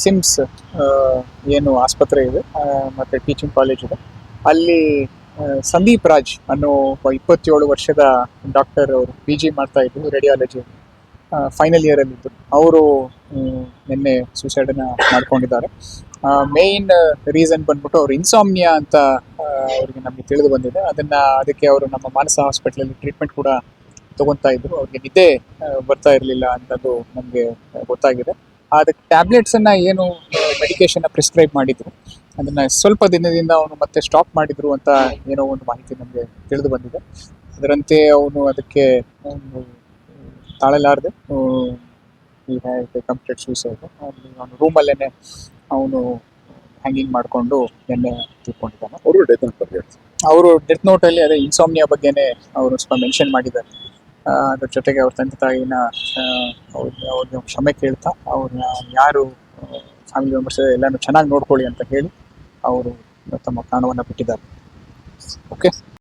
Sims ಏನು ಆಸ್ಪತ್ರೆ ಇದೆ ಮತ್ತು ಟೀಚಿಂಗ್ ಕಾಲೇಜ್ ಇದೆ ಅಲ್ಲಿ ಸಂದೀಪ್ ರಾಜ್ ಅನ್ನೋ 27 ವರ್ಷದ ಡಾಕ್ಟರ್ ಅವರು PG ಮಾಡ್ತಾ ಇದ್ರು ರೇಡಿಯಾಲಜಿ ಫೈನಲ್ ಇಯರಲ್ಲಿದ್ದು ಅವರು ನಿನ್ನೆ ಸೂಸೈಡನ್ನು ಮಾಡ್ಕೊಂಡಿದ್ದಾರೆ. ಮೇಯ್ನ್ ರೀಸನ್ ಬಂದ್ಬಿಟ್ಟು ಅವ್ರು ಇನ್ಸಾಮ್ನಿಯಾ ಅಂತ ಅವ್ರಿಗೆ ನಮಗೆ ತಿಳಿದು ಬಂದಿದೆ. ಅದಕ್ಕೆ ಅವರು ನಮ್ಮ ಮಾನಸ ಹಾಸ್ಪಿಟ್ಲಲ್ಲಿ ಟ್ರೀಟ್ಮೆಂಟ್ ಕೂಡ ತಗೊತಾ ಇದ್ರು. ಅವ್ರಿಗೆ ನಿದ್ದೆ ಬರ್ತಾ ಇರಲಿಲ್ಲ ಅಂತದ್ದು ನಮಗೆ ಗೊತ್ತಾಗಿದೆ. ಅದಕ್ಕೆ ಟ್ಯಾಬ್ಲೆಟ್ಸನ್ನು ಏನು ಮೆಡಿಕೇಶನ್ನ ಪ್ರಿಸ್ಕ್ರೈಬ್ ಮಾಡಿದ್ರು ಅದನ್ನು ಸ್ವಲ್ಪ ದಿನದಿಂದ ಅವನು ಮತ್ತೆ ಸ್ಟಾಪ್ ಮಾಡಿದ್ರು ಅಂತ ಏನೋ ಒಂದು ಮಾಹಿತಿ ನಮಗೆ ತಿಳಿದು ಬಂದಿದೆ. ಅದರಂತೆ ಅವನು ಅದಕ್ಕೆ ಒಂದು ತಾಳಲಾರದೆ ಕಂಪ್ಲೀಟ್ ಸೂಸೈಡ್ ಅವನು ರೂಮಲ್ಲೇ ಅವನು ಹ್ಯಾಂಗಿಂಗ್ ಮಾಡಿಕೊಂಡು ನಿನ್ನೆ ತಿಳ್ಕೊಂಡಿದ್ದಾನೆ. ಅವರು ಡೆತ್ ನೋಟಲ್ಲಿ ಅದೇ ಇನ್ಸಾಮ್ನಿಯಾ ಬಗ್ಗೆನೇ ಅವರು ಸ್ವಲ್ಪ ಮೆನ್ಷನ್ ಮಾಡಿದ್ದಾರೆ. ಅದ್ರ ಜೊತೆಗೆ ಅವ್ರ ತಂದೆ ತಾಯಿನ ಅವ್ರಿಗೆ ಕ್ಷಮೆ ಕೇಳ್ತಾ ಅವ್ರನ್ನ ಯಾರು ಫ್ಯಾಮಿಲಿ ಮೆಂಬರ್ಸ್ ಎಲ್ಲಾನು ಚೆನ್ನಾಗಿ ನೋಡ್ಕೊಳ್ಳಿ ಅಂತ ಹೇಳಿ ಅವರು ತಮ್ಮ ಪ್ರಾಣವನ್ನು ಬಿಟ್ಟಿದ್ದಾರೆ. ಓಕೆ.